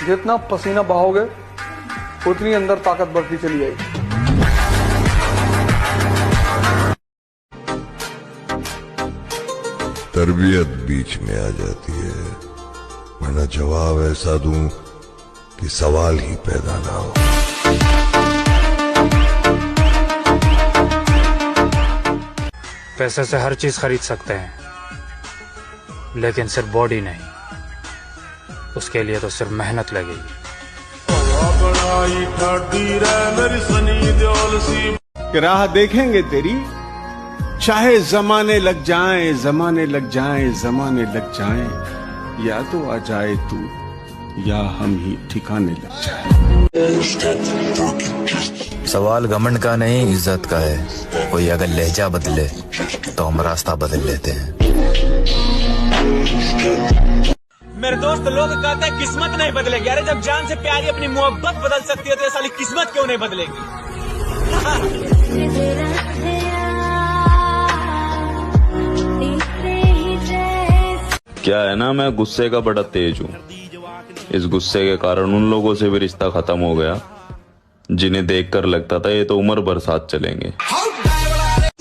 जितना पसीना बहाओगे उतनी अंदर ताकत बढ़ती चली जाएगी। तरबियत बीच में आ जाती है, वरना जवाब ऐसा दूं कि सवाल ही पैदा ना हो। पैसे से हर चीज खरीद सकते हैं, लेकिन सिर्फ बॉडी नहीं। उसके लिए तो सिर्फ मेहनत लगेगी। राह देखेंगे तेरी, चाहे जमाने लग जाएं, जमाने लग जाएं, जमाने लग जाएं, या तो आ जाए तू या हम ही ठिकाने लग जाएं। सवाल घमंड का नहीं, इज्जत का है। कोई अगर लहजा बदले तो हम रास्ता बदल लेते हैं। मेरे दोस्त, लोग कहते हैं किस्मत नहीं बदलेगी। अरे जब जान से प्यारी अपनी मोहब्बत बदल सकती है तो ये साली किस्मत क्यों नहीं बदलेगी? क्या है ना, मैं गुस्से का बड़ा तेज हूँ। इस गुस्से के कारण उन लोगों से भी रिश्ता खत्म हो गया जिन्हें देखकर लगता था ये तो उम्र भर साथ चलेंगे।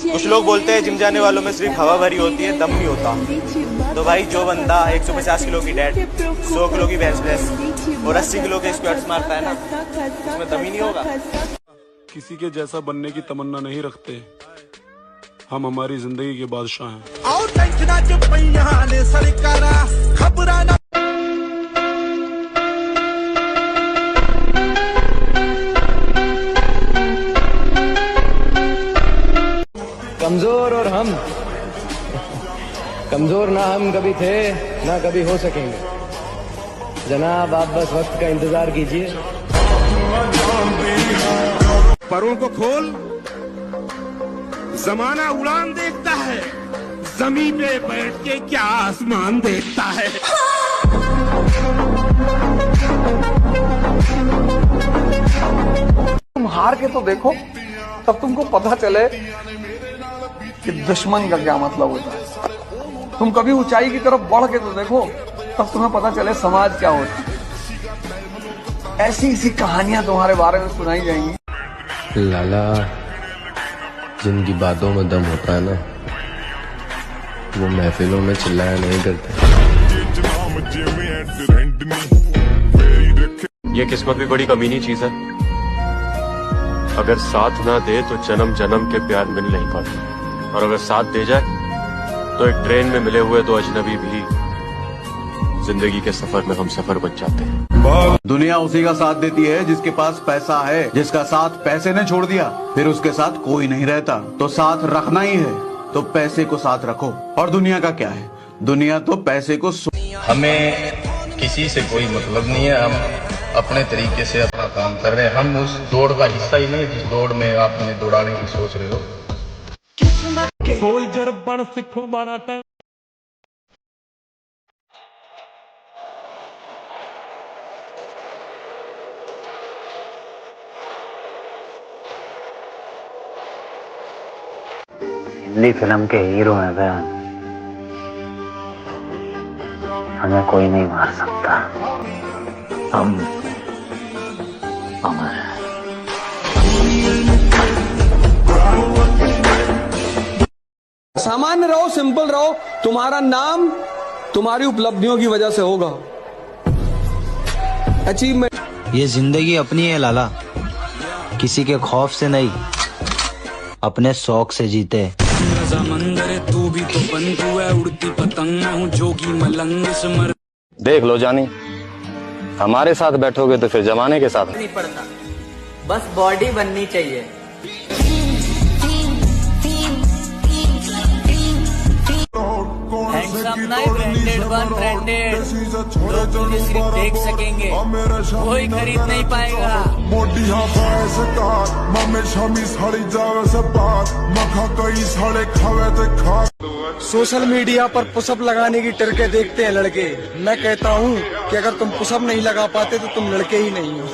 कुछ लोग बोलते हैं जिम जाने वालों में सिर्फ हवा भरी होती है, दम नहीं होता। तो भाई जो बंदा 150 किलो की डेड, 100 किलो की बेंच प्रेस और 80 किलो के स्क्वाट्स मारता है ना, उसमें दम ही नहीं होगा। किसी के जैसा बनने की तमन्ना नहीं रखते, हम हमारी जिंदगी के बादशाह हैं। कमजोर और हम कमजोर ना हम कभी थे ना कभी हो सकेंगे। जनाब आप बस वक्त का इंतजार कीजिए। परों को खोल, जमाना उड़ान देखता है, जमीन पे बैठ के क्या आसमान देखता है। तुम हार के तो देखो, तब तुमको पता चले कि दुश्मन का क्या मतलब होता है। तुम कभी ऊंचाई की तरफ बढ़ के तो देखो, तब तुम्हें पता चले समाज क्या होता है। ऐसी ऐसी कहानियां तुम्हारे बारे में सुनाई जाएंगी। लाला, जिनकी बातों में दम होता है ना, वो महफिलों में चिल्लाया नहीं करते। ये किस्मत भी बड़ी कमीनी चीज है। अगर साथ ना दे तो जन्म जन्म के प्यार मिल नहीं पाते, और अगर साथ दे जाए तो एक ट्रेन में मिले हुए दो अजनबी भी जिंदगी के सफर में हम सफर बन जाते हैं। दुनिया उसी का साथ देती है जिसके पास पैसा है। जिसका साथ पैसे ने छोड़ दिया, फिर उसके साथ कोई नहीं रहता। तो साथ रखना ही है तो पैसे को साथ रखो। और दुनिया का क्या है, दुनिया तो पैसे को हमें किसी से कोई मतलब नहीं है। हम अपने तरीके से अपना काम कर रहे हैं। हम उस दौड़ का हिस्सा ही नहीं जिस दौड़ में आपने दौड़ाने की सोच रहे हो। सोल्जर बन सिखो मारा टाइम। हिंदी फिल्म के हीरो हैं बयान, हमें कोई नहीं मार सकता। हम अमर हैं। सामान्य रहो, सिंपल रहो। तुम्हारा नाम तुम्हारी उपलब्धियों की वजह से होगा। अचीवमेंट। ये जिंदगी अपनी है लाला, किसी के खौफ से नहीं, अपने शौक से जीते। समंदर तू भी तो बंधु है, उड़ती पतंग हूँ जोगी मलंग समर। देख लो जानी, हमारे साथ बैठोगे तो फिर जमाने के साथ नहीं पड़ता, बस बॉडी बननी चाहिए। हैंडसम नहीं, ब्रांडेड वन ब्रांडेड। लोग तुझे सिर्फ देख सकेंगे, कोई खरीद नहीं पाएगा। सोशल मीडिया पर पुशअप लगाने की ट्रिकें देखते हैं लड़के। मैं कहता हूँ कि अगर तुम पुशअप नहीं लगा पाते तो तुम लड़के ही नहीं हो।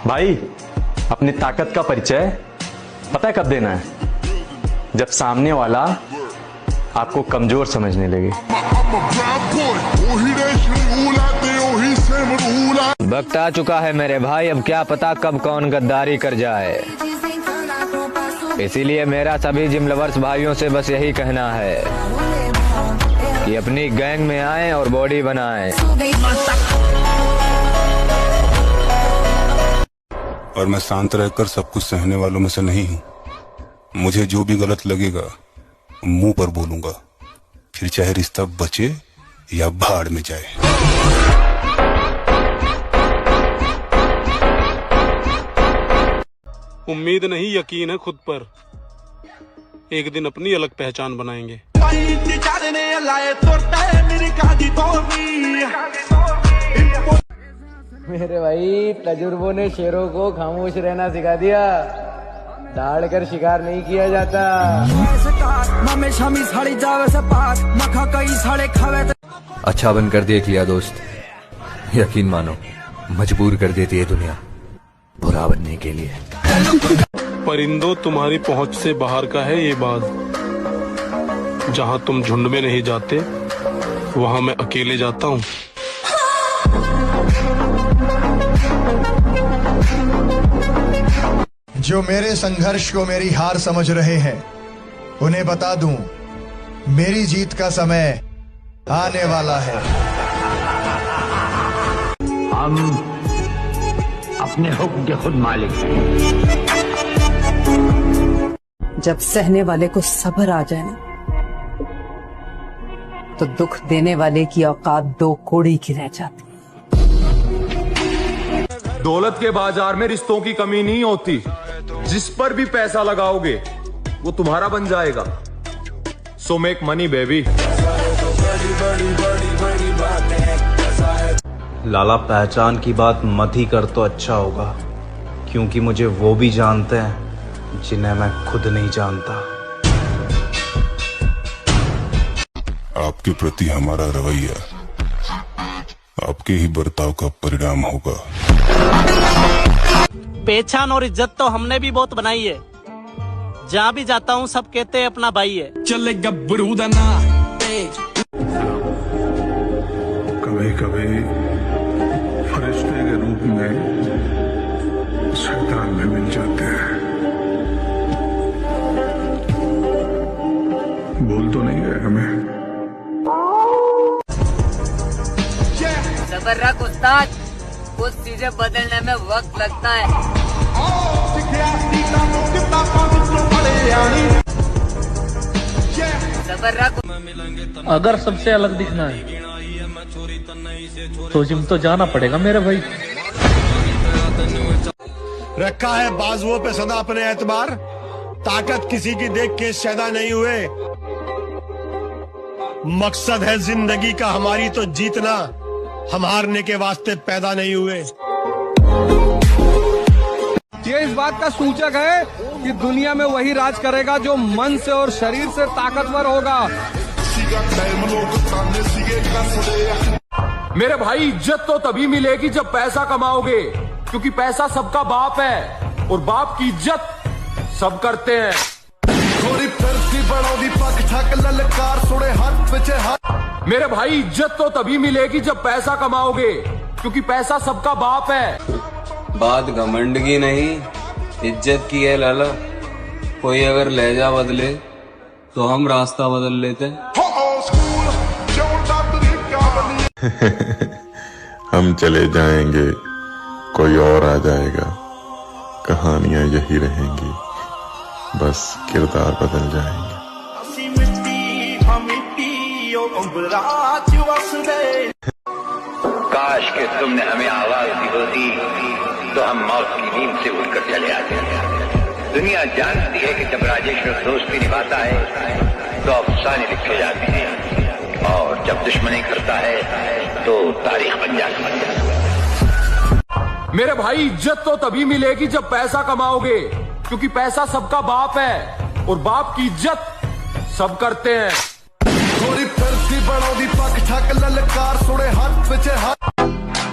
भाई, अपनी ताकत का परिचय पता है कब देना है? जब सामने वाला आपको कमजोर समझने लगे। वक्त आ चुका है मेरे भाई, अब क्या पता कब कौन गद्दारी कर जाए। इसीलिए मेरा सभी जिम लवर्स भाइयों से बस यही कहना है कि अपनी गैंग में आएं और बॉडी बनाएं। और मैं शांत रहकर सब कुछ सहने वालों में से नहीं हूँ। मुझे जो भी गलत लगेगा मुंह पर बोलूंगा, फिर चाहे रिश्ता बचे या भाड़ में जाए। उम्मीद नहीं यकीन है खुद पर, एक दिन अपनी अलग पहचान बनाएंगे। मेरे भाई तजुर्बों ने शेरों को खामोश रहना सिखा दिया, दहाड़ कर शिकार नहीं किया जाता। अच्छा बन कर देख लिया दोस्त, यकीन मानो मजबूर कर देती है दुनिया बुरा बनने के लिए। परिंदों तुम्हारी पहुंच से बाहर का है ये बात, जहां तुम झुंड में नहीं जाते वहां मैं अकेले जाता हूं। जो मेरे संघर्ष को मेरी हार समझ रहे हैं उन्हें बता दूं, मेरी जीत का समय आने वाला है। हम अपने हुक्म के खुद मालिक हैं। जब सहने वाले को सब्र आ जाए ना, तो दुख देने वाले की औकात दो कोड़ी की रह जाती। दौलत के बाजार में रिश्तों की कमी नहीं होती, जिस पर भी पैसा लगाओगे वो तुम्हारा बन जाएगा। So make money baby. लाला पहचान की बात मत ही कर तो अच्छा होगा, क्योंकि मुझे वो भी जानते हैं जिन्हें मैं खुद नहीं जानता। आपके प्रति हमारा रवैया आपके ही बर्ताव का परिणाम होगा। पहचान और इज्जत तो हमने भी बहुत बनाई है, जहाँ भी जाता हूँ सब कहते हैं अपना भाई है। चले गब्बरू दाना। कभी कभी फरिश्ते के रूप में शैतान भी मिल जाते हैं। बोल तो नहीं गए हमें। सबर रख उस्ताद, कुछ चीजें बदलने में वक्त लगता है। सबर रख। अगर सबसे अलग दिखना है तो जिम तो जाना पड़ेगा मेरे भाई। रखा है बाजुओं पे सदा अपने एतबार, ताकत किसी की देख के शैदा नहीं हुए। मकसद है जिंदगी का हमारी तो जीतना, हम हारने के वास्ते पैदा नहीं हुए। ये इस बात का सूचक है कि दुनिया में वही राज करेगा जो मन से और शरीर से ताकतवर होगा। मेरे भाई इज्जत तो तभी मिलेगी जब पैसा कमाओगे, क्योंकि पैसा सबका बाप है और बाप की इज्जत सब करते हैं। मेरे भाई इज्जत तो तभी मिलेगी जब पैसा कमाओगे, क्योंकि पैसा सबका बाप है। बात घमंड की नहीं, इज्जत की है लाला। कोई अगर लहजा बदले तो हम रास्ता बदल लेते। हम चले जाएंगे, कोई और आ जाएगा। कहानियां यही रहेंगी, बस किरदार बदल जाएंगे। काश कि तुमने हमें आवाज दी होती तो हम मौत की नींद से उठकर चले आते। दुनिया जानती है कि जब राजेश्वर दोस्ती निभाता है तो अफसाने लिखे जाते हैं, और जब दुश्मनी करता है तो तारीख बन जाती है। मेरे भाई इज्जत तो तभी मिलेगी जब पैसा कमाओगे, क्योंकि पैसा सबका बाप है और बाप की इज्जत सब करते हैं।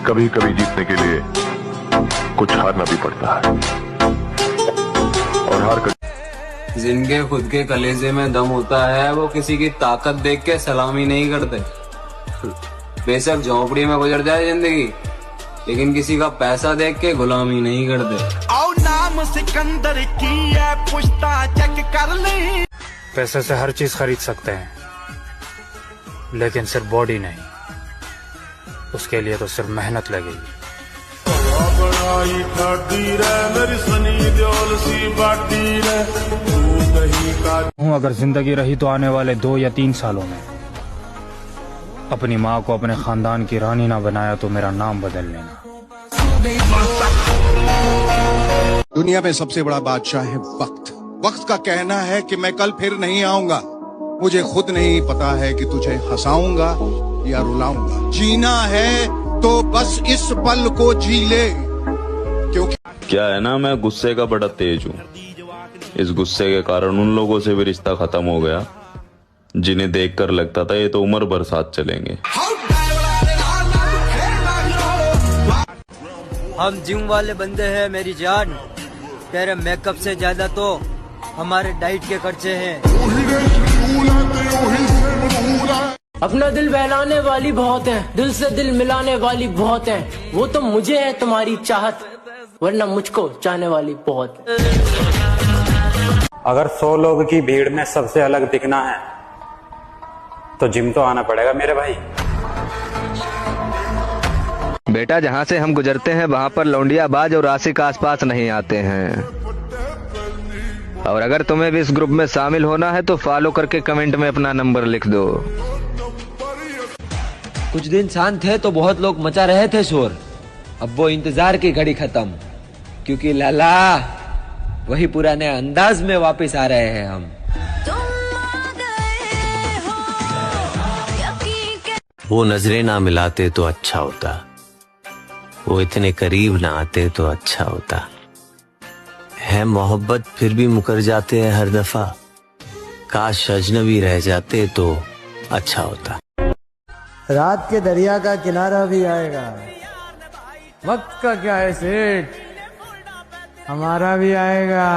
कभी कभी जीतने के लिए कुछ हारना भी पड़ता है, और हार कर जिनके खुद के कलेजे में दम होता है वो किसी की ताकत देख के सलामी नहीं करते। बेशक झोंपड़ी में गुजर जाए जिंदगी, लेकिन किसी का पैसा देख के गुलामी नहीं करते। आओ नाम सिकंदर की है, पुश्ता चेक कर ले। पैसे से हर चीज खरीद सकते हैं, लेकिन सिर्फ बॉडी नहीं। उसके लिए तो सिर्फ मेहनत लगेगी। अगर जिंदगी रही तो आने वाले 2 या 3 सालों में अपनी माँ को अपने खानदान की रानी ना बनाया तो मेरा नाम बदल लेना। दुनिया में सबसे बड़ा बादशाह है वक्त। वक्त का कहना है कि मैं कल फिर नहीं आऊंगा। मुझे खुद नहीं पता है कि तुझे हंसाऊंगा या रुलाऊंगा। जीना है तो बस इस पल को जी ले, क्योंकि क्या है ना, मैं गुस्से का बड़ा तेज हूँ। इस गुस्से के कारण उन लोगों से भी रिश्ता खत्म हो गया जिन्हें देखकर लगता था ये तो उम्र भर साथ चलेंगे। हम जिम वाले बंदे हैं मेरी जान। तेरे मेकअप से ज्यादा तो हमारे डाइट के खर्चे हैं। अपना दिल बहलाने वाली बहुत है, दिल से दिल मिलाने वाली बहुत है। वो तो मुझे है तुम्हारी चाहत, वरना मुझको चाहने वाली बहुत। अगर 100 लोगों की भीड़ में सबसे अलग दिखना है तो जिम तो आना पड़ेगा मेरे भाई। बेटा, जहाँ से हम गुजरते हैं वहाँ पर लौंडियाबाज और आशिक आसपास नहीं आते हैं। और अगर तुम्हें भी इस ग्रुप में शामिल होना है तो फॉलो करके कमेंट में अपना नंबर लिख दो। कुछ दिन शांत थे तो बहुत लोग मचा रहे थे शोर। अब वो इंतजार की घड़ी खत्म, क्योंकि लाला वही पुराने अंदाज में वापस आ रहे हैं हम। वो नजरें ना मिलाते तो अच्छा होता, वो इतने करीब ना आते तो अच्छा होता। है मोहब्बत फिर भी मुकर जाते हैं हर दफा, काश अजनबी रह जाते तो अच्छा होता। रात के दरिया का किनारा भी आएगा। वक्त का क्या है सेठ, हमारा भी आएगा।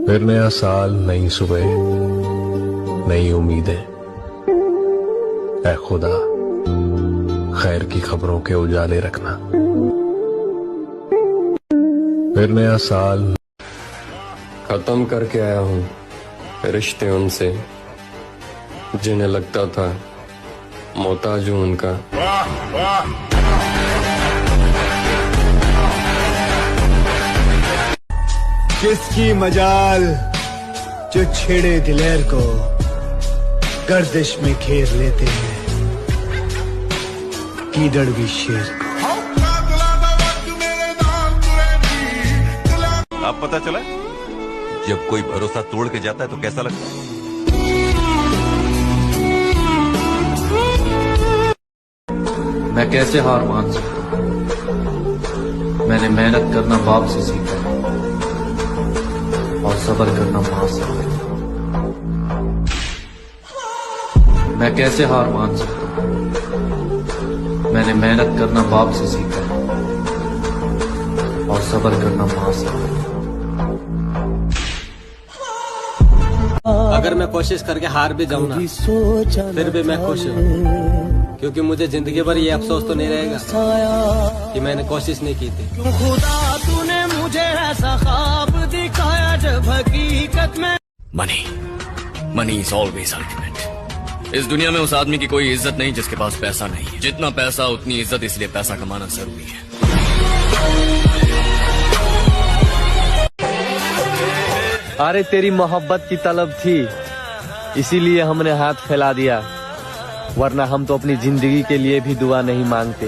फिर नया साल, नई सुबह, नई उम्मीदें। ऐ खुदा, खैर की खबरों के उजाले रखना। फिर नया साल। खत्म करके आया हूँ रिश्ते उनसे जिन्हें लगता था मोहताज हूं उनका। किसकी मजाल जो छेड़े दिलेर को गर्दिश में घेर लेते हैं, कीदड़ भी शेर को। अब पता चला जब कोई भरोसा तोड़ के जाता है तो कैसा लगता है। मैं कैसे हार मान सकता हूं? मैंने मेहनत करना बाप से सीखा और सब्र करना मां से। मैं कैसे हार मान सकता हूं? मैंने मेहनत करना बाप से सीखा और सब्र करना मां से। अगर मैं कोशिश करके हार भी जाऊं ना, फिर भी मैं खुश हूँ, क्योंकि मुझे जिंदगी भर ये अफसोस तो नहीं रहेगा कि मैंने कोशिश नहीं की थी। खुदा तूने मुझे ऐसा ख्वाब दिखाया जब हकीकत में। Money is always ultimate. इस दुनिया में उस आदमी की कोई इज्जत नहीं जिसके पास पैसा नहीं है। जितना पैसा उतनी इज्जत, इसलिए पैसा कमाना जरूरी है। अरे तेरी मोहब्बत की तलब थी, इसीलिए हमने हाथ फैला दिया, वरना हम तो अपनी जिंदगी के लिए भी दुआ नहीं मांगते।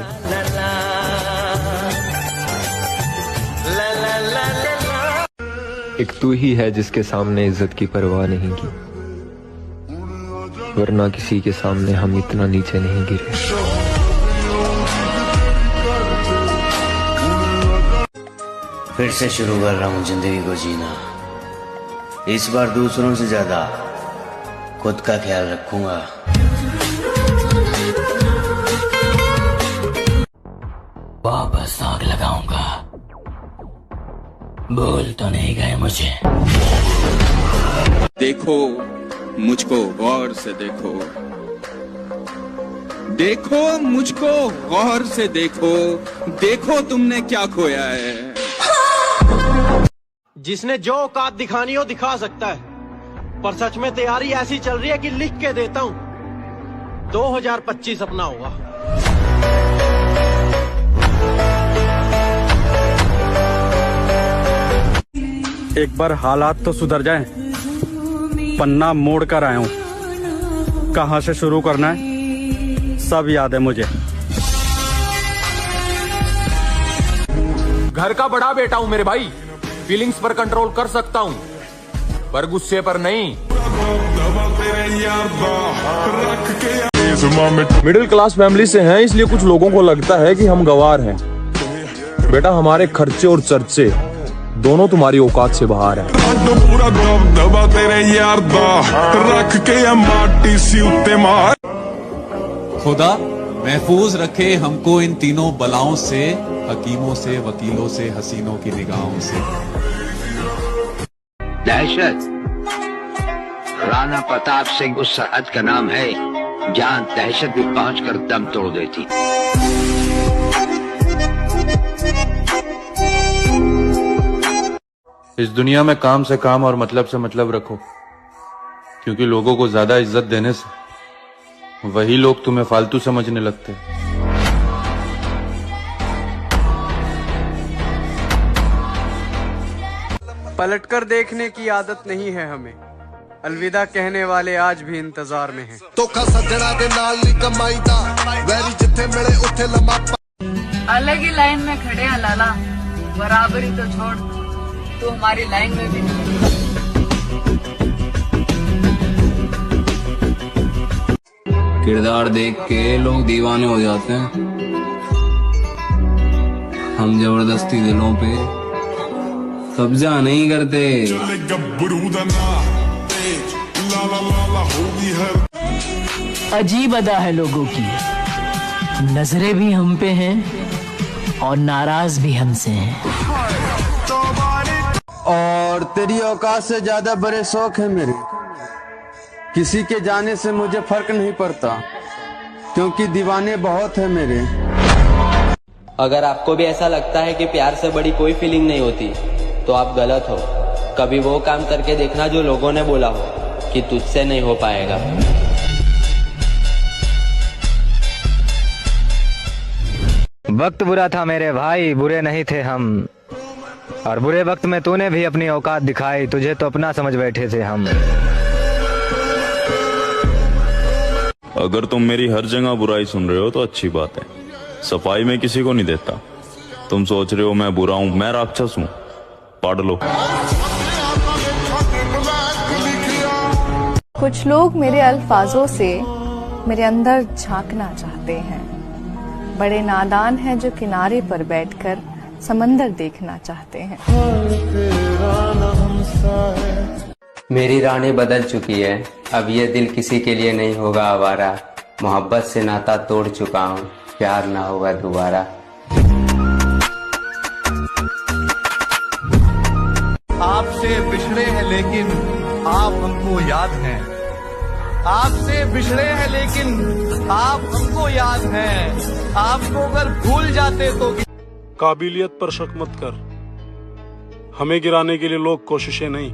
एक तू ही है जिसके सामने इज्जत की परवाह नहीं की, वरना किसी के सामने हम इतना नीचे नहीं गिरे। फिर से शुरू कर रहा हूँ जिंदगी को जीना। इस बार दूसरों से ज्यादा खुद का ख्याल रखूंगा। वापस आग लगाऊंगा, भूल तो नहीं गए मुझे? देखो मुझको गौर से देखो, देखो मुझको गौर से देखो, देखो तुमने क्या खोया है। जिसने जो औकात दिखानी हो दिखा सकता है, पर सच में तैयारी ऐसी चल रही है कि लिख के देता हूं 2025 अपना होगा। एक बार हालात तो सुधर जाएं, पन्ना मोड़ कर आया हूं। कहां से शुरू करना है सब याद है मुझे। घर का बड़ा बेटा हूं मेरे भाई, फीलिंग्स पर कंट्रोल कर सकता हूं, पर गुस्से पर नहीं। मिडिल क्लास फैमिली से हैं, इसलिए कुछ लोगों को लगता है कि हम गंवार हैं। बेटा हमारे खर्चे और चर्चे दोनों तुम्हारी औकात से बाहर है। पूरा दबदबा तेरे यार दा रख के माटी सी उत्ते मार। खुदा महफूज रखे हमको इन तीनों बलाओं से, हकीमों से, वकीलों से, हसीनों की निगाहों से। दहशत राणा प्रताप सिंह उस सरहद का नाम है जहां दहशत भी पहुंचकर दम तोड़ देती। इस दुनिया में काम से काम और मतलब से मतलब रखो, क्योंकि लोगों को ज्यादा इज्जत देने से वही लोग तुम्हें फालतू समझने लगते हैं। पलटकर देखने की आदत नहीं है हमें, अलविदा कहने वाले आज भी इंतजार में हैं। धोखा सज्जना दे नाल नी कमाईदा, वैरी जिथे मिले उथे लम्मा। अलग ही लाइन में खड़े हैं लाला, बराबरी तो छोड़, तू हमारी लाइन में भी नहीं। किरदार देख के लोग दीवाने हो जाते हैं, हम जबरदस्ती दिलों पे कब्जा नहीं करते। अजीब अदा है लोगों की, नजरें भी हम पे हैं और नाराज भी हमसे हैं। और तेरी औकात से ज्यादा बड़े शौक है मेरे, किसी के जाने से मुझे फर्क नहीं पड़ता, क्योंकि दीवाने बहुत है मेरे। अगर आपको भी ऐसा लगता है कि प्यार से बड़ी कोई फीलिंग नहीं होती, तो आप गलत हो। कभी वो काम करके देखना जो लोगों ने बोला हो कि तुझसे नहीं हो पाएगा। वक्त बुरा था मेरे भाई, बुरे नहीं थे हम, और बुरे वक्त में तूने भी अपनी औकात दिखाई, तुझे तो अपना समझ बैठे थे हम। अगर तुम मेरी हर जगह बुराई सुन रहे हो तो अच्छी बात है, सफाई में किसी को नहीं देता। तुम सोच रहे हो मैं बुरा हूं, मैं राक्षस हूं, पढ़ लो। कुछ लोग मेरे अल्फाजों से मेरे अंदर झांकना चाहते हैं, बड़े नादान हैं जो किनारे पर बैठकर समंदर देखना चाहते हैं। मेरी रानी बदल चुकी है, अब ये दिल किसी के लिए नहीं होगा आवारा। मोहब्बत से नाता तोड़ चुका हूँ, प्यार ना होगा दोबारा। आपसे बिछड़े हैं लेकिन आप हमको याद हैं, आपसे बिछड़े हैं लेकिन आप हमको याद हैं। आपको अगर भूल जाते तो। काबिलियत पर शक मत कर, हमें गिराने के लिए लोग कोशिशें नहीं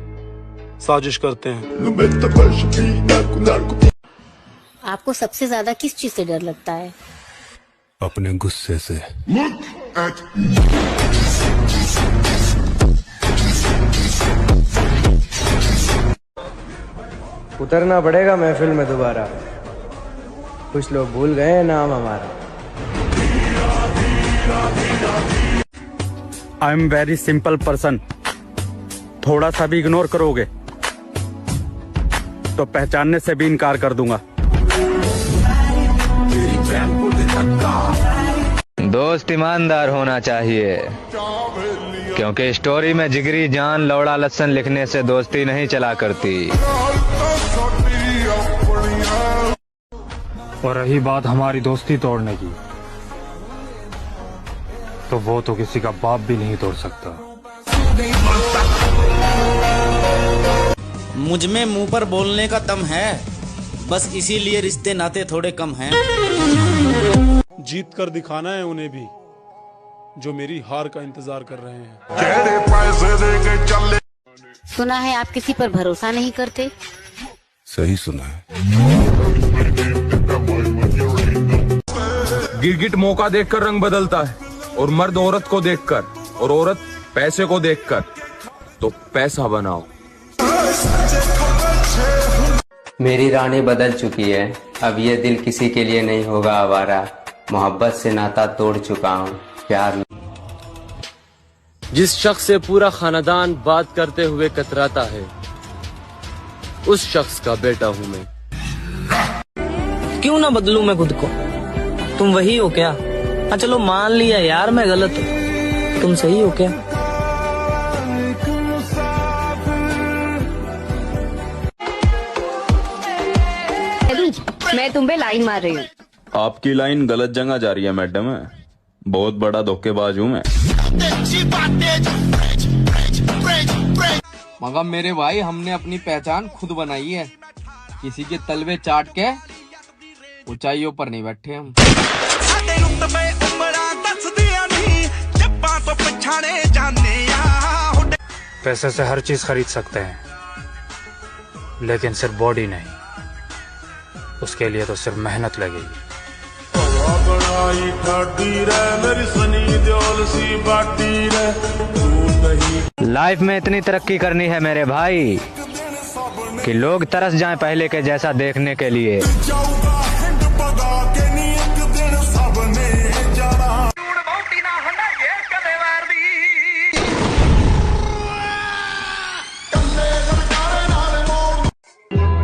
साजिश करते हैं। आपको सबसे ज्यादा किस चीज से डर लगता है? अपने गुस्से से। उतरना पड़ेगा महफिल में दोबारा, कुछ लोग भूल गए हैं नाम हमारा। I am very simple person, थोड़ा सा भी इग्नोर करोगे तो पहचानने से भी इनकार कर दूंगा। दोस्त ईमानदार होना चाहिए, क्योंकि स्टोरी में जिगरी जान लौड़ा लहसन लिखने से दोस्ती नहीं चला करती। और रही बात हमारी दोस्ती तोड़ने की, तो वो तो किसी का बाप भी नहीं तोड़ सकता। मुझ में मुंह पर बोलने का दम है, बस इसीलिए रिश्ते नाते थोड़े कम हैं। जीत कर दिखाना है उन्हें भी जो मेरी हार का इंतजार कर रहे हैं। सुना है आप किसी पर भरोसा नहीं करते। सही सुना है। गिरगिट मौका देखकर रंग बदलता है, और मर्द औरत को देखकर, और औरत पैसे को देखकर। तो पैसा बनाओ। मेरी रानी बदल चुकी है, अब ये दिल किसी के लिए नहीं होगा आवारा। मोहब्बत से नाता तोड़ चुका हूँ, प्यार में। जिस शख्स से पूरा खानदान बात करते हुए कतराता है, उस शख्स का बेटा हूँ मैं। क्यों ना बदलूं मैं खुद को? तुम वही हो क्या? हाँ चलो मान लिया यार मैं गलत हूँ, तुम सही हो क्या? मैं तुम पे लाइन मार रही हूँ। आपकी लाइन गलत जगह जा रही है मैडम। बहुत बड़ा धोखेबाज हूँ मैं। मगर मेरे भाई, हमने अपनी पहचान खुद बनाई है। किसी के तलवे चाट के ऊंचाइयों पर नहीं बैठे हम। पैसे से हर चीज खरीद सकते हैं, लेकिन सिर्फ बॉडी नहीं। उसके लिए तो सिर्फ मेहनत लगेगी। लाइफ में इतनी तरक्की करनी है मेरे भाई कि लोग तरस जाएं पहले के जैसा देखने के लिए।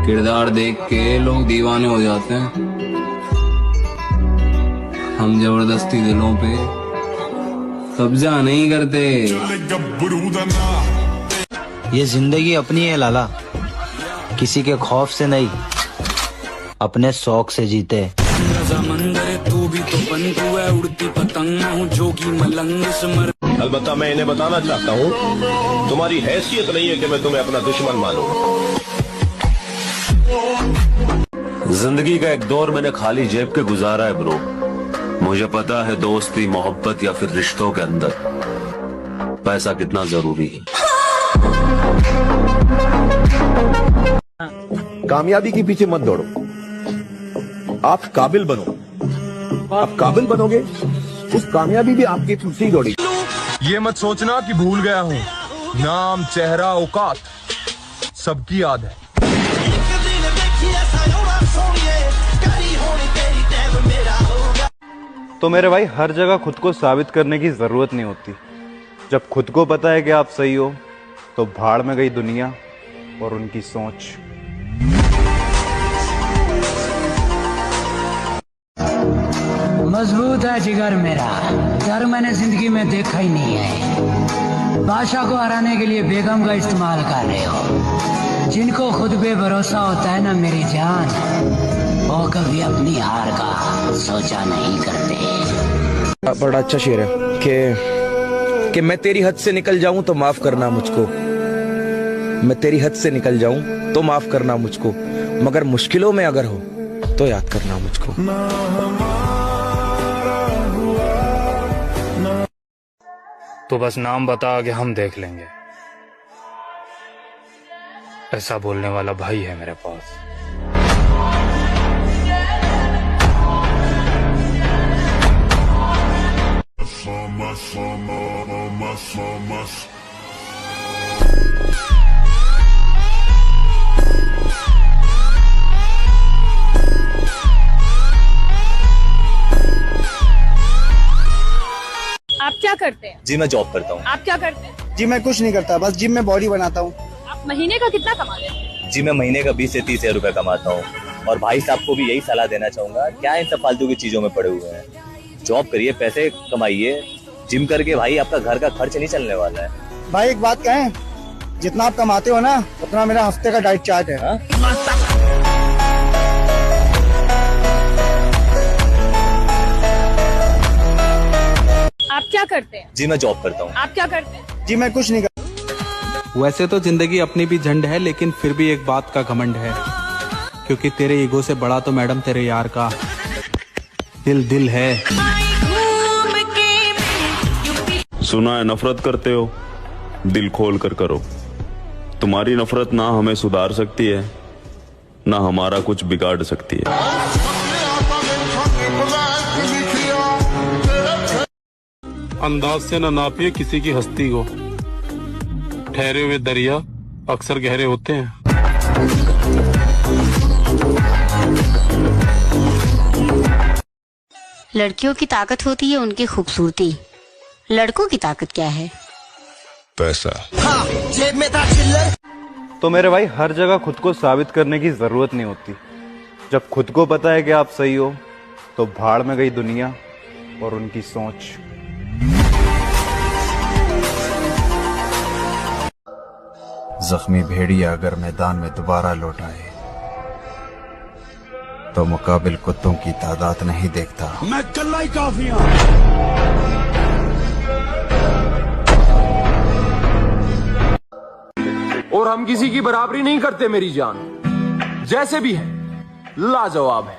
किरदार देख के लोग दीवाने हो जाते हैं, हम जबरदस्ती दिलों पे कब्जा नहीं करते। ये जिंदगी अपनी है लाला, किसी के खौफ से नहीं, अपने शौक से जीते। तू भी तो बंधु है, उड़ती पतंग हूँ जो की मलंग समर। अलबत्ता मैं इन्हें बताना चाहता हूँ, तुम्हारी हैसियत नहीं है कि मैं तुम्हें अपना दुश्मन मानूं। जिंदगी का एक दौर मैंने खाली जेब के गुजारा है ब्रो। मुझे पता है दोस्ती, मोहब्बत या फिर रिश्तों के अंदर पैसा कितना जरूरी है। कामयाबी के पीछे मत दौड़ो, आप काबिल बनो। आप काबिल बनोगे, उस कामयाबी भी आपके पीछे ही दौड़ेगी। ये मत सोचना कि भूल गया हूँ, नाम, चेहरा, औकात सबकी याद है। तो मेरे भाई, हर जगह खुद को साबित करने की जरूरत नहीं होती। जब खुद को पता है कि आप सही हो, तो भाड़ में गई दुनिया और उनकी सोच। मजबूत है जिगर मेरा, डर मैंने जिंदगी में देखा ही नहीं है। बादशाह को हराने के लिए बेगम का इस्तेमाल कर रहे हो। जिनको खुद पे भरोसा होता है ना मेरी जान, वो कभी अपनी हार का सोचा नहीं करते। बड़ा अच्छा शेर है कि मैं तेरी हद से निकल जाऊं तो माफ करना मुझको, मैं तेरी हद से निकल जाऊं तो माफ करना मुझको, मगर मुश्किलों में अगर हो तो याद करना मुझको। तो बस नाम बता के हम देख लेंगे, ऐसा बोलने वाला भाई है मेरे पास। आप क्या करते हैं? जी मैं जॉब करता हूँ। आप क्या करते हैं? जी मैं कुछ नहीं करता, बस जिम में बॉडी बनाता हूँ। आप महीने का कितना कमाते हैं? जी मैं महीने का 20 से 30 हजार रुपए कमाता हूँ। और भाई साहब को भी यही सलाह देना चाहूंगा, क्या इन सब फालतू की चीजों में पड़े हुए हैं। जॉब करिए, पैसे कमाइए। जिम करके भाई आपका घर का खर्च नहीं चलने वाला है। भाई एक बात कहें, जितना आप कमाते हो ना, उतना मेरा हफ्ते का डाइट चार्ट है। आप क्या करते हैं? जी मैं जॉब करता हूँ। आप क्या करते हैं? जी मैं कुछ नहीं करता। वैसे तो जिंदगी अपनी भी झंड है, लेकिन फिर भी एक बात का घमंड है, क्योंकि तेरे ईगो से बड़ा तो मैडम तेरे यार का दिल है। सुना है नफरत करते हो, दिल खोल कर करो। तुम्हारी नफरत ना हमें सुधार सकती है, ना हमारा कुछ बिगाड़ सकती है। अंदाज से न नापिए किसी की हस्ती को, ठहरे हुए दरिया अक्सर गहरे होते हैं। लड़कियों की ताकत होती है उनकी खूबसूरती, लड़कों की ताकत क्या है? पैसा। जेब में था चिल्लर। तो मेरे भाई हर जगह खुद को साबित करने की जरूरत नहीं होती। जब खुद को पता है कि आप सही हो तो भाड़ में गई दुनिया और उनकी सोच। जख्मी भेड़िया अगर मैदान में दोबारा लौट आए तो मुकाबिल कुत्तों की तादाद नहीं देखता। मैं कल्ला ही काफी हूं। और हम किसी की बराबरी नहीं करते मेरी जान, जैसे भी है लाजवाब है।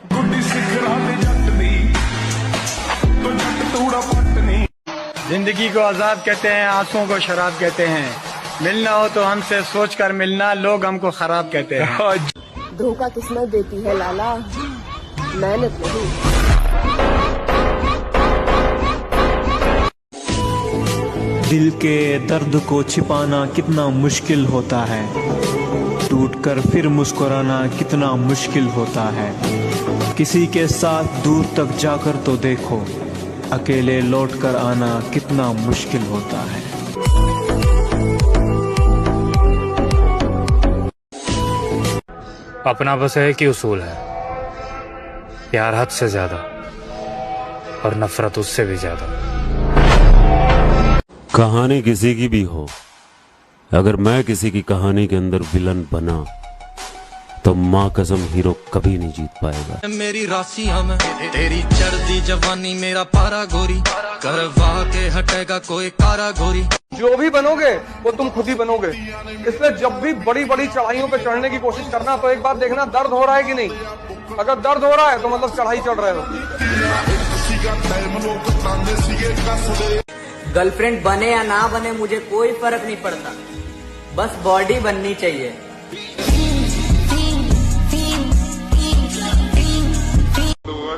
जिंदगी को आजाद कहते हैं, आंसुओं को शराब कहते हैं। मिलना हो तो हमसे सोच कर मिलना, लोग हमको खराब कहते हैं। धोखा किस्मत देती है लाला, मेहनत नहीं। दिल के दर्द को छिपाना कितना मुश्किल होता है, टूटकर फिर मुस्कुराना कितना मुश्किल होता है। किसी के साथ दूर तक जाकर तो देखो, अकेले लौटकर आना कितना मुश्किल होता है। अपना बस एक ही उसूल है, प्यार हद से ज्यादा और नफरत उससे भी ज्यादा। कहानी किसी की भी हो, अगर मैं किसी की कहानी के अंदर विलन बना तो माँ कसम हीरो कभी नहीं जीत पाएगा। मेरी राशि हम तेरी चढ़ती जवानी मेरा पारा गोरी, करवा के हटेगा कोई कारा गोरी। जो भी बनोगे वो तुम खुद ही बनोगे, इसलिए जब भी बड़ी बड़ी चढ़ाइयों पे चढ़ने की कोशिश करना तो एक बार देखना दर्द हो रहा है कि नहीं। अगर दर्द हो रहा है तो मतलब चढ़ाई चढ़ रहे हो। गर्लफ्रेंड बने या ना बने मुझे कोई फर्क नहीं पड़ता, बस बॉडी बननी चाहिए।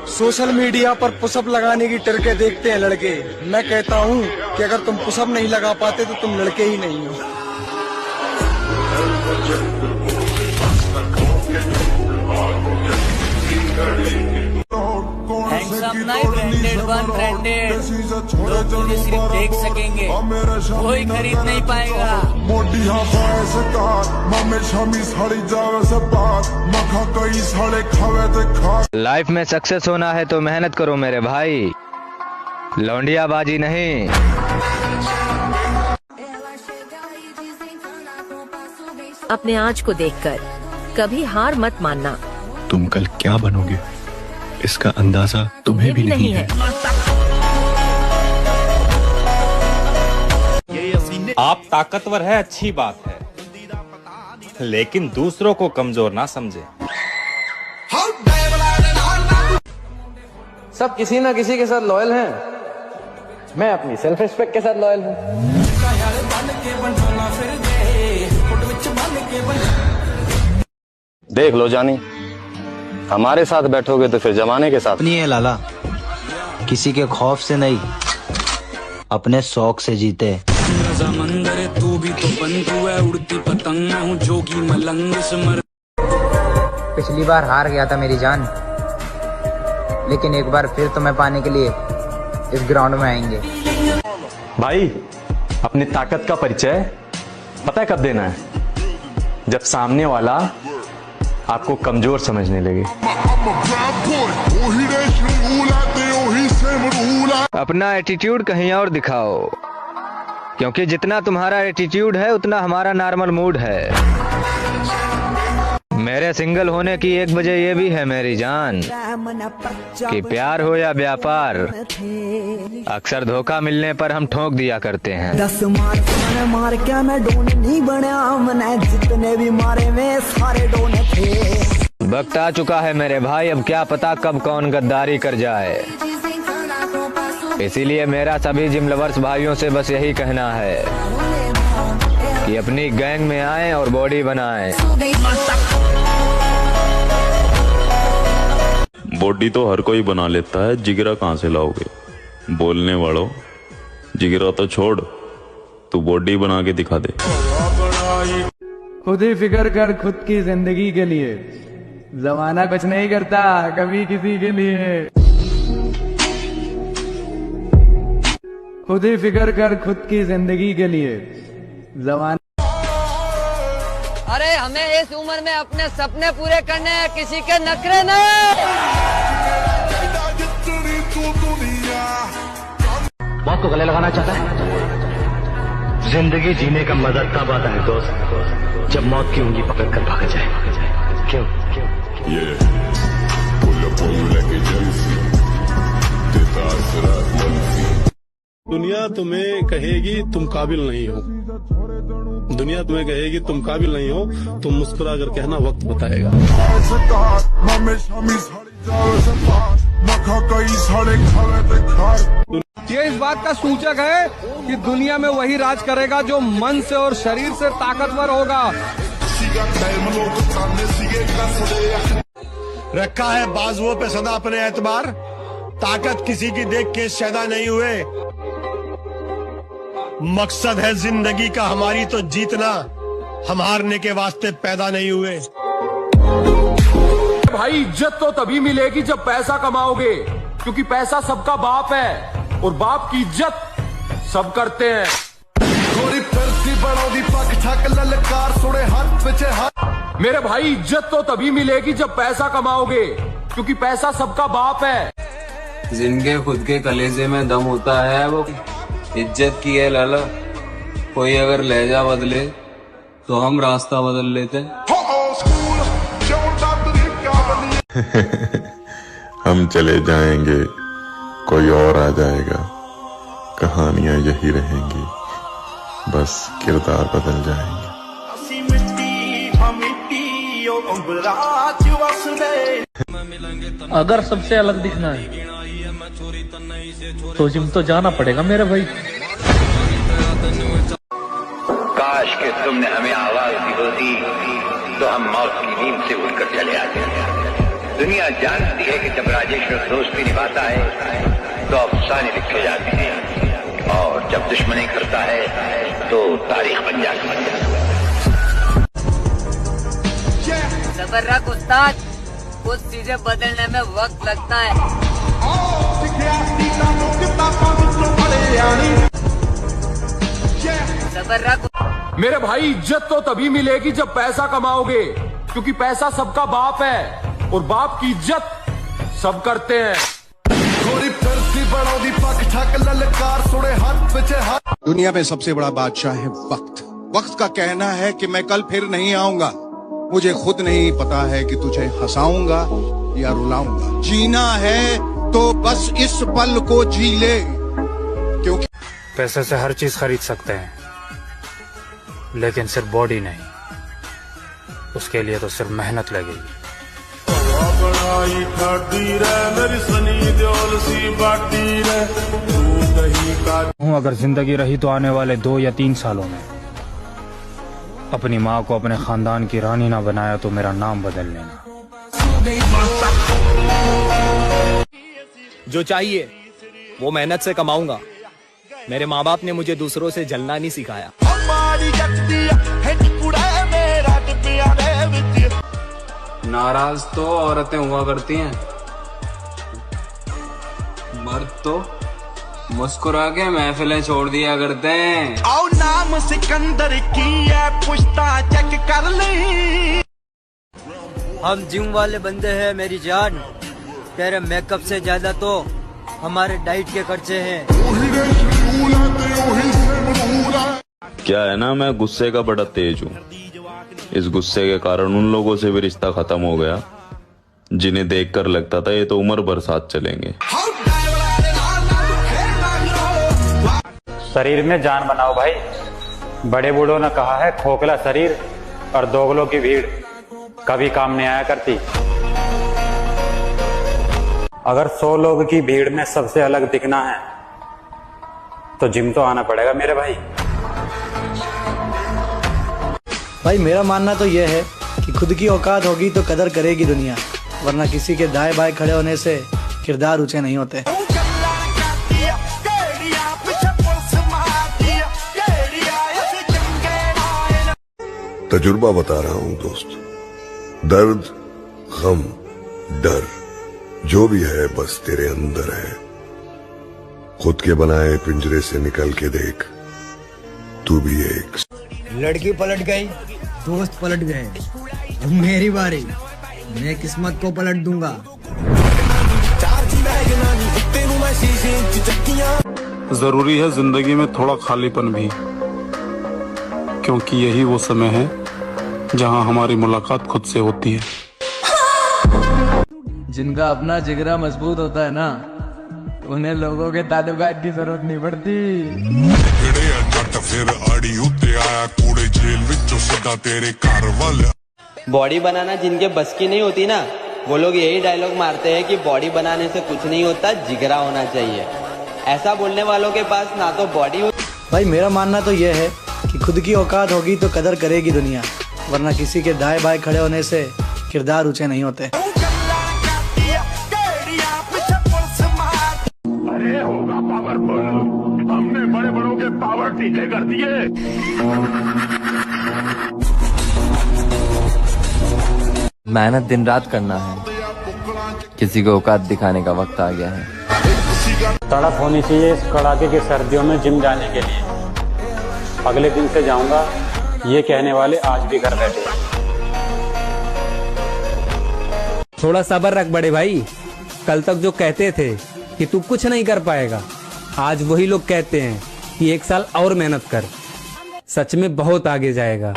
सोशल मीडिया पर पुशअप लगाने की ट्रिकें देखते हैं लड़के। मैं कहता हूँ कि अगर तुम पुशअप नहीं लगा पाते तो तुम लड़के ही नहीं हो। हैंडसम नहीं, ब्रांडेड वन ब्रांडेड। लोग मुझे सिर्फ देख सकेंगे, कोई खरीद नहीं पाएगा। लाइफ में सक्सेस होना है तो मेहनत करो मेरे भाई, लौंडियाबाजी नहीं। अपने आज को देखकर कभी हार मत मानना। तुम कल क्या बनोगे इसका अंदाजा तुम्हें भी नहीं है। आप ताकतवर है, अच्छी बात है, लेकिन दूसरों को कमजोर ना समझे। सब किसी ना किसी के साथ लॉयल हैं, मैं अपनी सेल्फ रिस्पेक्ट के साथ लॉयल हूँ। देख लो जानी, हमारे साथ बैठोगे तो फिर जमाने के साथ नहीं है लाला, किसी के खौफ से नहीं, अपने शौक से जीते। समंदर तू भी तो बंधु है, उड़ती पतंग हूँ जोगी मलंग समर। पिछली बार हार गया था मेरी जान, लेकिन एक बार फिर तुम्हें पाने के लिए इस ग्राउंड में आएंगे। भाई अपनी ताकत का परिचय पता है कब देना है? जब सामने वाला आपको कमजोर समझने लगे। अपना एटीट्यूड कहीं और दिखाओ, क्योंकि जितना तुम्हारा एटीट्यूड है उतना हमारा नॉर्मल मूड है। मेरे सिंगल होने की एक वजह ये भी है मेरी जान कि प्यार हो या व्यापार, अक्सर धोखा मिलने पर हम ठोक दिया करते हैं। 10 मार क्या मैं डोन नहीं बना, मैंने जितने भी मारे में सारे डोन थे। वक्त आ चुका है मेरे भाई, अब क्या पता कब कौन गद्दारी कर जाए। इसीलिए मेरा सभी जिम लवर्स भाइयों से बस यही कहना है कि अपनी गैंग में आएं और बॉडी बनाएं। बॉडी तो हर कोई बना लेता है, जिगरा कहाँ से लाओगे? बोलने वालों, जिगरा तो छोड़, तू बॉडी बना के दिखा दे। खुद ही फिक्र कर खुद की जिंदगी के लिए, जमाना कुछ नहीं करता कभी किसी के लिए। खुद ही फिक्र कर खुद की जिंदगी के लिए, जमाना। अरे हमें इस उम्र में अपने सपने पूरे करने हैं, किसी के नखरे नहीं। मौत को गले लगाना चाहता है? जिंदगी जीने का मजा तब आता है दोस्त, जब मौत की उंगली पकड़ कर भाग जाए। क्यों? दुनिया तुम्हें कहेगी तुम काबिल नहीं हो, दुनिया तुम्हें कहेगी तुम काबिल नहीं हो, तुम मुस्कुरा कर कहना वक्त बताएगा। ये इस बात का सूचक है कि दुनिया में वही राज करेगा जो मन से और शरीर से ताकतवर होगा। रखा है बाजुओं पे सदा अपने एतबार, ताकत किसी की देख के शैदा नहीं हुए। मकसद है जिंदगी का हमारी तो जीतना, हम हारने के वास्ते पैदा नहीं हुए। भाई इज्जत तो तभी मिलेगी जब पैसा कमाओगे, क्योंकि पैसा सबका बाप है और बाप की इज्जत सब करते हैं। मेरे भाई इज्जत तो तभी मिलेगी जब पैसा कमाओगे, क्योंकि पैसा सबका बाप है। जिनके खुद के कलेजे में दम होता है वो इज्जत की है लाला। कोई अगर लहजा बदले तो हम रास्ता बदल लेते। हम चले जाएंगे, कोई और आ जाएगा, कहानियां यही रहेंगी, बस किरदार बदल जाएंगे। अगर सबसे अलग दिखना है तो जिम तो जाना पड़ेगा मेरे भाई। काश कि तुमने हमें आवाज दी होती तो हम मौत की नींद से उठकर चले आते। दुनिया जानती है कि जब राजेश्वर दोस्ती निभाता है तो अफसाने लिखे जाते हैं, और जब दुश्मनी करता है तो तारीख बन जाती है। सबर रख उस्ताद, कुछ चीजें बदलने में वक्त लगता है। सबर रख। मेरे भाई इज्जत तो तभी मिलेगी जब पैसा कमाओगे, क्योंकि पैसा सबका बाप है और बाप की इज्जत सब करते हैं। दुनिया में सबसे बड़ा बादशाह है वक्त। वक्त का कहना है कि मैं कल फिर नहीं आऊंगा। मुझे खुद नहीं पता है कि तुझे हंसाऊंगा या रुलाऊंगा। जीना है तो बस इस पल को जी ले, क्योंकि पैसे से हर चीज खरीद सकते हैं, लेकिन सिर्फ बॉडी नहीं। उसके लिए तो सिर्फ मेहनत लगेगी। अगर जिंदगी रही तो आने वाले 2 या 3 सालों में अपनी माँ को अपने खानदान की रानी ना बनाया तो मेरा नाम बदल लेना। जो चाहिए वो मेहनत से कमाऊंगा। मेरे माँ बाप ने मुझे दूसरों से जलना नहीं सिखाया। नाराज तो औरतें हुआ करती हैं, मर्द तो मुस्कुरा के महफिलें छोड़ दिया करते हैं। आओ नाम सिकंदर की है, पुश्ता चेक कर ले। हम जिम वाले बंदे हैं मेरी जान, तेरे मेकअप से ज्यादा तो हमारे डाइट के खर्चे हैं। क्या है ना, मैं गुस्से का बड़ा तेज हूँ। इस गुस्से के कारण उन लोगों से भी रिश्ता खत्म हो गया जिन्हें देखकर लगता था ये तो उम्र भर साथ चलेंगे। शरीर में जान बनाओ भाई। बड़े बूढ़ों ने कहा है खोखला शरीर और दोगलों की भीड़ कभी काम नहीं आया करती। अगर 100 लोगों की भीड़ में सबसे अलग दिखना है तो जिम तो आना पड़ेगा मेरे भाई। भाई मेरा मानना तो यह है कि खुद की औकात होगी तो कदर करेगी दुनिया, वरना किसी के दाएं बाएं खड़े होने से किरदार ऊंचे नहीं होते। तजुर्बा बता रहा हूं दोस्त, दर्द, गम, डर जो भी है बस तेरे अंदर है। खुद के बनाए पिंजरे से निकल के देख, तू भी एक। लड़की पलट गई, दोस्त पलट गए, अब मेरी बारी, मैं किस्मत को पलट दूंगा। जरूरी है जिंदगी में थोड़ा खालीपन भी, क्योंकि यही वो समय है जहां हमारी मुलाकात खुद से होती है। जिनका अपना जिगरा मजबूत होता है ना, उन्हें लोगों के ताल्लुकात की जरूरत नहीं पड़ती। बॉडी बनाना जिनके बस की नहीं होती ना, वो लोग यही डायलॉग मारते हैं कि बॉडी बनाने से कुछ नहीं होता, जिगरा होना चाहिए। ऐसा बोलने वालों के पास ना तो बॉडी हो। भाई मेरा मानना तो यह है कि खुद की औकात होगी तो कदर करेगी दुनिया, वरना किसी के दाएं बाएं खड़े होने से किरदार ऊंचे नहीं होते। अरे होगा पावरफुल, हमने बड़े बड़ों के पावर पीछे कर दिए। मेहनत दिन रात करना है, किसी को औकात दिखाने का वक्त आ गया है। तड़प होनी चाहिए इस कड़ाके की सर्दियों में जिम जाने के लिए। अगले दिन से जाऊंगा ये कहने वाले आज भी घर बैठे। थोड़ा सब्र रख बड़े भाई। कल तक जो कहते थे कि तू कुछ नहीं कर पाएगा, आज वही लोग कहते हैं कि 1 साल और मेहनत कर, सच में बहुत आगे जाएगा।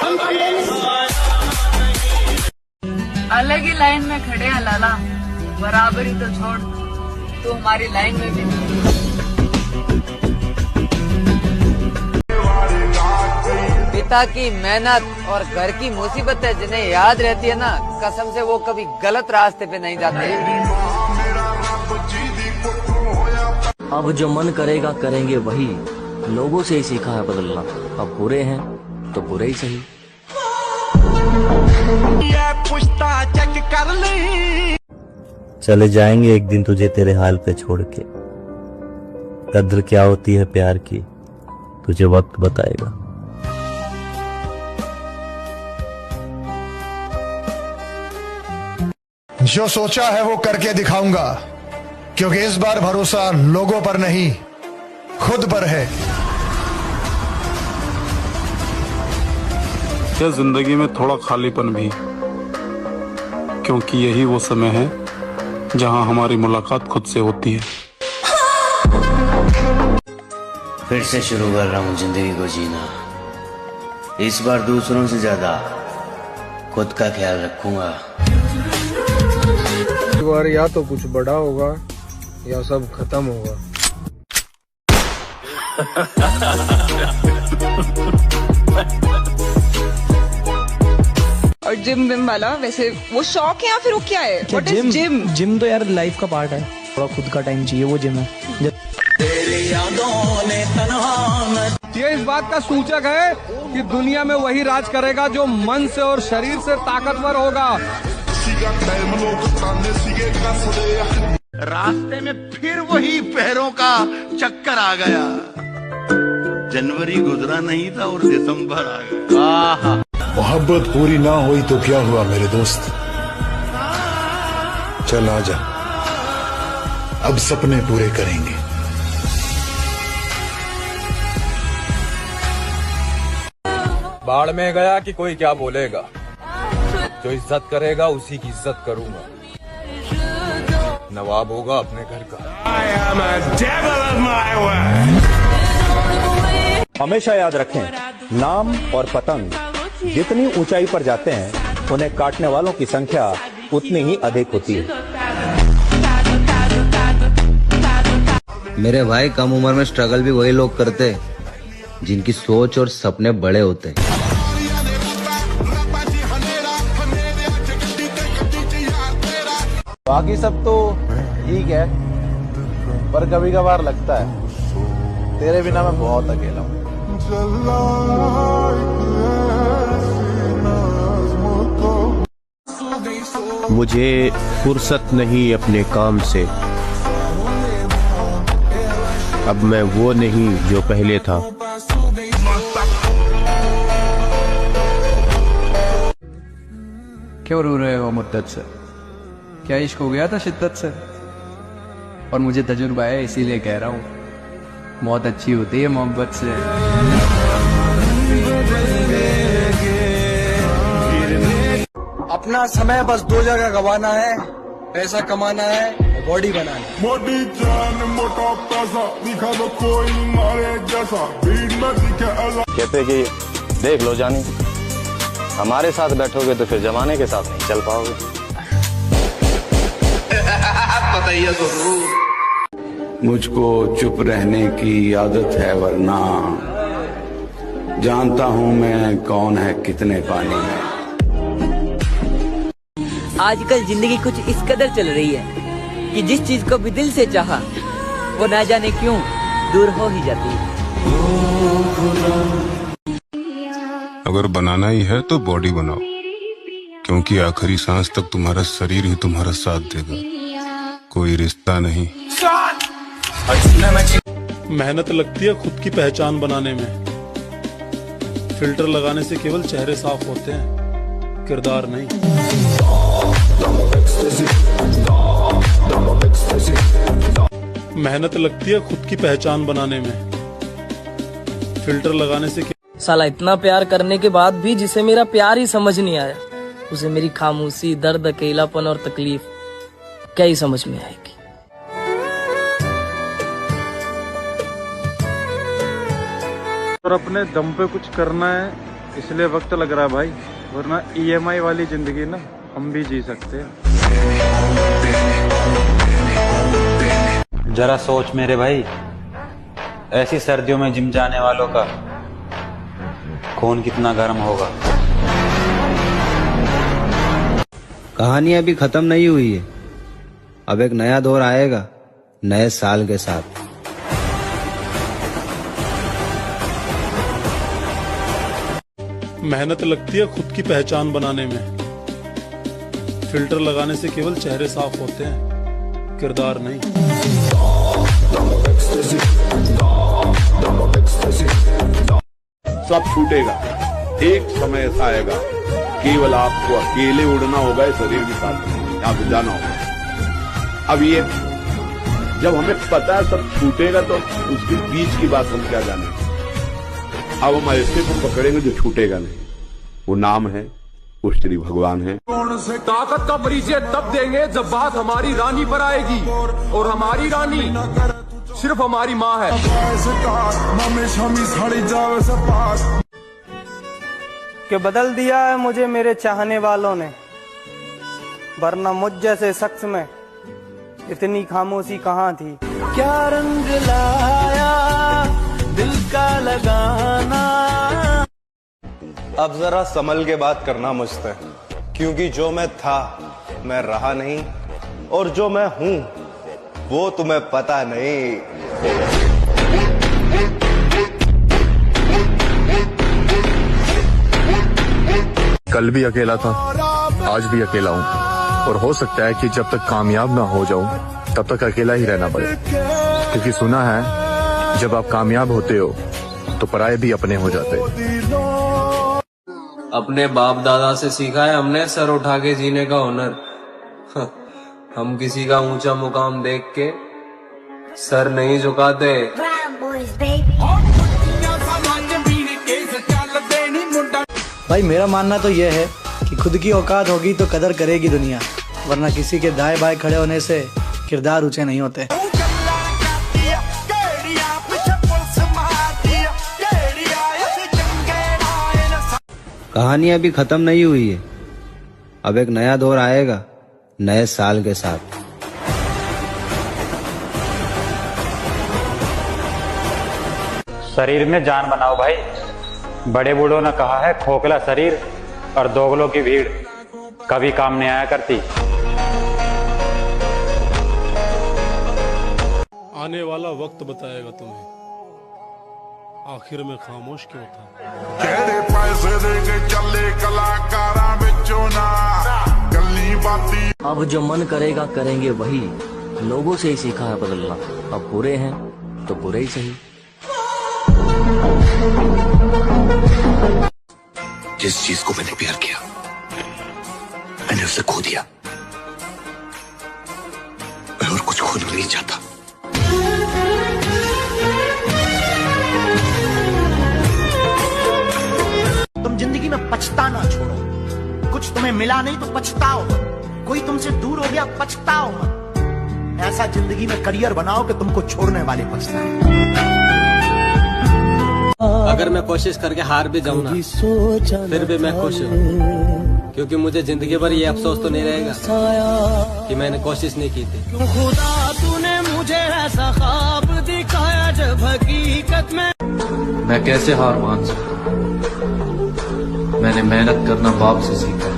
अलग ही लाइन में खड़े हैं लाला, बराबरी तो छोड़, तू हमारी लाइन में भी नहीं। पिता की मेहनत और घर की मुसीबतें जिन्हें याद रहती है ना, कसम से वो कभी गलत रास्ते पे नहीं जाते। अब जो मन करेगा करेंगे वही, लोगों से ही सीखा है बदलना। अब बुरे हैं तो बुरे ही सही। चेक कर ली। चले जाएंगे एक दिन तुझे तेरे हाल पे छोड़ के। कद्र क्या होती है प्यार की, तुझे वक्त बताएगा। जो सोचा है वो करके दिखाऊंगा, क्योंकि इस बार भरोसा लोगों पर नहीं खुद पर है। क्या जिंदगी में थोड़ा खालीपन भी, क्योंकि यही वो समय है जहां हमारी मुलाकात खुद से होती है। फिर से शुरू कर रहा हूँ जिंदगी को जीना। इस बार दूसरों से ज्यादा खुद का ख्याल रखूंगा। इस बार या तो कुछ बड़ा होगा या सब खत्म होगा। और जिम विम वाला वैसे वो शौक है या फिर वो क्या है? What is gym? जिम तो यार लाइफ का पार्ट है, थोड़ा खुद का टाइम चाहिए, वो जिम है। ये इस बात का सूचक है कि दुनिया में वही राज करेगा जो मन से और शरीर से ताकतवर होगा। रास्ते में फिर वही पैरों का चक्कर आ गया। जनवरी गुजरा नहीं था और दिसंबर आ गया। मोहब्बत पूरी ना हुई तो क्या हुआ मेरे दोस्त, चल आजा, अब सपने पूरे करेंगे। बाढ़ में गया कि कोई क्या बोलेगा, जो इज्जत करेगा उसी की इज्जत करूंगा। नवाब होगा अपने घर का। हमेशा याद रखें, नाम और पतंग जितनी ऊंचाई पर जाते हैं उन्हें काटने वालों की संख्या उतनी ही अधिक होती है। मेरे भाई, कम उम्र में स्ट्रगल भी वही लोग करते जिनकी सोच और सपने बड़े होते। बाकी सब तो ठीक है, पर कभी कभार लगता है तेरे बिना मैं बहुत अकेला हूँ। मुझे फुर्सत नहीं अपने काम से, अब मैं वो नहीं जो पहले था। क्यों रो रहे हो मुद्दत से? क्या इश्क हो गया था शिद्दत से? और मुझे तजुर्बा है इसीलिए कह रहा हूँ, मौत अच्छी होती है मोहब्बत से। अपना समय बस दो जगह गवाना है, पैसा कमाना है, बॉडी बनाना है। मोटी जान मोटा पैसा दिखा दो कोई मारे जैसा, भीड़ में दिखे अलग। कहते कि देख लो जानी, हमारे साथ बैठोगे तो फिर जमाने के साथ नहीं चल पाओगे। बताइए मुझको चुप रहने की आदत है, वरना जानता हूँ मैं कौन है कितने पानी में। आजकल जिंदगी कुछ इस कदर चल रही है कि जिस चीज को भी दिल से चाहा वो ना जाने क्यों दूर हो ही जाती है। अगर बनाना ही है तो बॉडी बनाओ, क्योंकि आखिरी सांस तक तुम्हारा शरीर ही तुम्हारा साथ देगा, कोई रिश्ता नहीं। मेहनत लगती है खुद की पहचान बनाने में, फिल्टर लगाने से केवल चेहरे साफ होते हैं, किरदार नहीं। मेहनत लगती है खुद की पहचान बनाने में, फिल्टर लगाने से साला इतना प्यार करने के बाद भी जिसे मेरा प्यार ही समझ नहीं आया, उसे मेरी खामोशी, दर्द, अकेलापन और तकलीफ क्या ही समझ में आएगी। और अपने दम पे कुछ करना है इसलिए वक्त लग रहा है भाई, वरना EMI वाली जिंदगी ना हम भी जी सकते हैं। जरा सोच मेरे भाई, ऐसी सर्दियों में जिम जाने वालों का खून कितना गर्म होगा। कहानी अभी खत्म नहीं हुई है, अब एक नया दौर आएगा नए साल के साथ। मेहनत लगती है खुद की पहचान बनाने में, फिल्टर लगाने से केवल चेहरे साफ होते हैं, किरदार नहीं। सब छूटेगा, एक समय ऐसा आएगा केवल आपको अकेले उड़ना होगा, इस शरीर के साथ यहाँ पे जाना होगा। अब ये जब हमें पता है सब छूटेगा तो उसके बीच की बात हम क्या जाने। अब हम ऐसे को पकड़ेंगे जो छूटेगा नहीं, वो नाम है, वो श्री भगवान है। ताकत का परिचय तब देंगे जब बात हमारी रानी पर आएगी, और हमारी रानी सिर्फ हमारी माँ है। कि बदल दिया है मुझे मेरे चाहने वालों ने, वरना मुझ जैसे शख्स में इतनी खामोशी कहाँ थी। क्या रंग लाया दिल का लगाना। अब जरा संभल के बात करना मुझसे, क्योंकि जो मैं था मैं रहा नहीं, और जो मैं हूं वो तुम्हें पता नहीं। कल भी अकेला था, आज भी अकेला हूँ, और हो सकता है कि जब तक कामयाब ना हो जाऊं तब तक अकेला ही रहना पड़े, क्योंकि सुना है जब आप कामयाब होते हो तो पराये भी अपने हो जाते। अपने बाप दादा से सीखा है हमने सर उठा के जीने का हुनर। हम किसी का ऊंचा मुकाम देख के सर नहीं झुकाते। भाई मेरा मानना तो यह है कि खुद की औकात होगी तो कदर करेगी दुनिया, वरना किसी के दाएं बाएं खड़े होने से किरदार ऊंचे नहीं होते। कहानी अभी खत्म नहीं हुई है, अब एक नया दौर आएगा नए साल के साथ। शरीर में जान बनाओ भाई, बड़े बूढ़ों ने कहा है खोखला शरीर और दोगलों की भीड़ कभी काम नहीं आया करती। आने वाला वक्त बताएगा तुम्हें आखिर में खामोश क्यों था। कहते पैसे देंगे चले कलाकारा बिचो ना गली बाती। अब जो मन करेगा करेंगे वही, लोगों से ही सीखा है बदलना। अब बुरे हैं तो बुरे ही सही। जिस चीज को मैंने प्यार किया मैंने उसे खो दिया। मैं और कुछ खोना नहीं चाहता। तुम जिंदगी में पछताना छोड़ो। कुछ तुम्हें मिला नहीं तो पछताओ मत। कोई तुमसे दूर हो गया पछताओ मत। ऐसा जिंदगी में करियर बनाओ कि तुमको छोड़ने वाले पछताएं। अगर मैं कोशिश करके हार भी जाऊं ना, फिर भी मैं खुश हूँ, क्योंकि मुझे जिंदगी भर ये अफसोस तो नहीं रहेगा कि मैंने कोशिश नहीं की थी। खुदा तूने मुझे ऐसा ख्वाब दिखाया जब हकीकत में। मैं कैसे हार मान सकता हूँ? मैंने मेहनत करना बाप से सीखा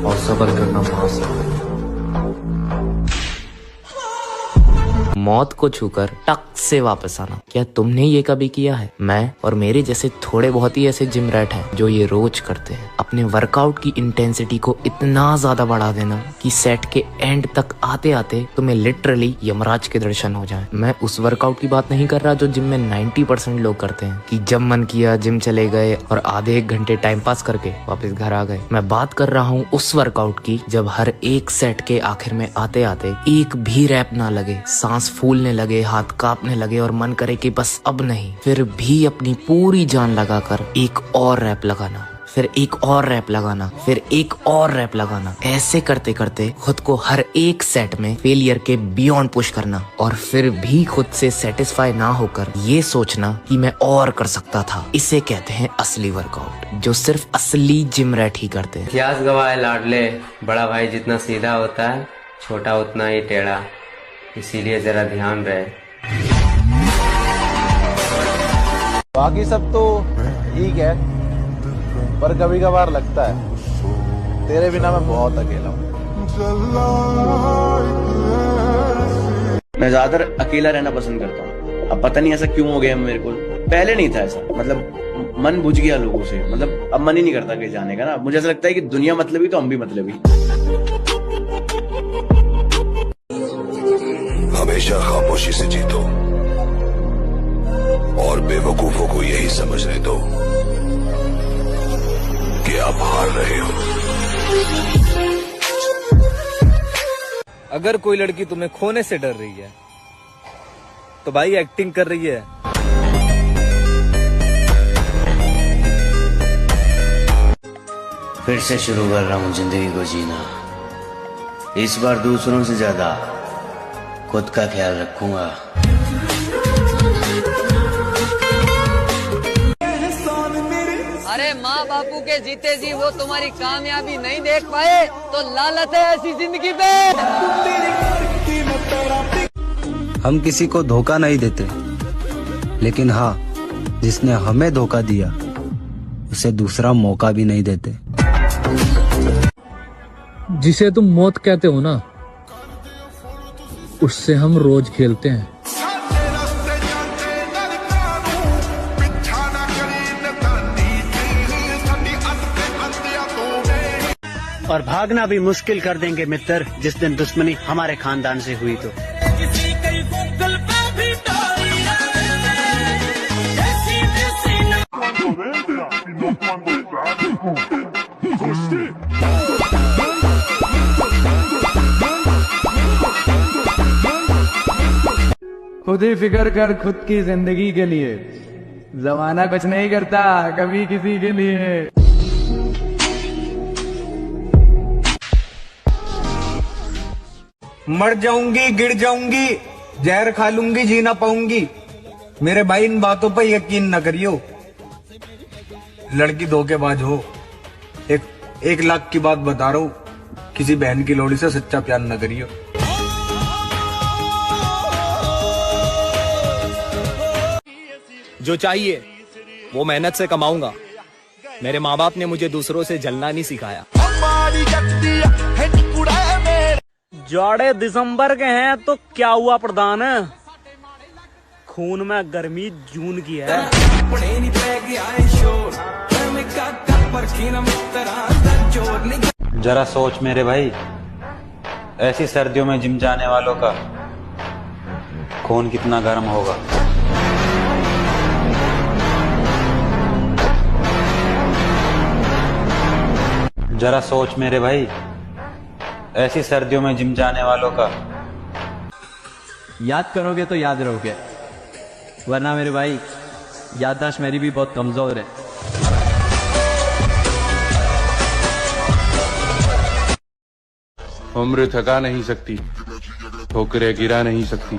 और सब्र करना माँ से। मौत को छूकर टक से वापस आना, क्या तुमने ये कभी किया है? मैं और मेरे जैसे थोड़े बहुत ही ऐसे जिम रैट हैं जो ये रोज करते हैं। अपने वर्कआउट की इंटेंसिटी को इतना ज्यादा बढ़ा देना कि सेट के एंड तक आते आते तुम्हें लिटरली यमराज के दर्शन हो जाएं। मैं उस वर्कआउट की बात नहीं कर रहा जो जिम में 90% लोग करते हैं कि जब मन किया जिम चले गए और आधे एक घंटे टाइम पास करके वापस घर आ गए। मैं बात कर रहा हूँ उस वर्कआउट की जब हर एक सेट के आखिर में आते आते एक भी रैप ना लगे, सांस फूलने लगे, हाथ कांपने लगे और मन करे कि बस अब नहीं, फिर भी अपनी पूरी जान लगाकर एक और रैप लगाना, फिर एक और रैप लगाना, फिर एक और रैप लगाना। ऐसे करते करते खुद को हर एक सेट में फेलियर के बियॉन्ड पुश करना और फिर भी खुद से सेटिस्फाई ना होकर ये सोचना कि मैं और कर सकता था। इसे कहते हैं असली वर्कआउट, जो सिर्फ असली जिम रैट ही करते हैं। इतिहास गवाह लाडले, बड़ा भाई जितना सीधा होता है छोटा उतना ही टेढ़ा, इसीलिए जरा ध्यान रहे। बाकी सब तो ठीक है, पर कभी कभार लगता है तेरे बिना मैं बहुत अकेला हूँ। मैं ज्यादातर अकेला रहना पसंद करता हूँ। अब पता नहीं ऐसा क्यों हो गया मेरे को, पहले नहीं था ऐसा। मतलब मन बुझ गया लोगों से, मतलब अब मन ही नहीं करता कहीं जाने का ना। मुझे ऐसा लगता है कि दुनिया मतलबी तो हम भी मतलबी। हमेशा खामोशी से जीतो और बेवकूफों को यही समझने दो कि आप हार रहे हो। अगर कोई लड़की तुम्हें खोने से डर रही है तो भाई एक्टिंग कर रही है। फिर से शुरू कर रहा हूँ जिंदगी को जीना। इस बार दूसरों से ज्यादा खुद का ख्याल रखूंगा। अरे माँ बापू के जीते जी वो तुम्हारी कामयाबी नहीं देख पाए तो लालत है ऐसी जिंदगी पे। हम किसी को धोखा नहीं देते, लेकिन हाँ, जिसने हमें धोखा दिया उसे दूसरा मौका भी नहीं देते। जिसे तुम मौत कहते हो ना, उससे हम रोज खेलते हैं। और भागना भी मुश्किल कर देंगे मित्र जिस दिन दुश्मनी हमारे खानदान से हुई तो। खुद ही फिक्र कर खुद की जिंदगी के लिए, जमाना कुछ नहीं करता कभी किसी के लिए। मर जाऊंगी, गिर जाऊंगी, जहर खा लूंगी, जी ना पाऊंगी। मेरे भाई इन बातों पर यकीन न करियो। लड़की धोखेबाज हो। एक लाख की बात बता रहा हूँ, किसी बहन की लोड़ी से सच्चा प्यार न करियो। जो चाहिए वो मेहनत से कमाऊंगा। मेरे माँ बाप ने मुझे दूसरों से जलना नहीं सिखाया। जाड़े दिसंबर के हैं तो क्या हुआ प्रधान, खून में गर्मी जून की है। जरा सोच मेरे भाई, ऐसी सर्दियों में जिम जाने वालों का खून कितना गर्म होगा। जरा सोच मेरे भाई, ऐसी सर्दियों में जिम जाने वालों का। याद करोगे तो याद रहोगे, वरना मेरे भाई याददाश्त मेरी भी बहुत कमजोर है। उम्र थका नहीं सकती, ठोकरें गिरा नहीं सकती।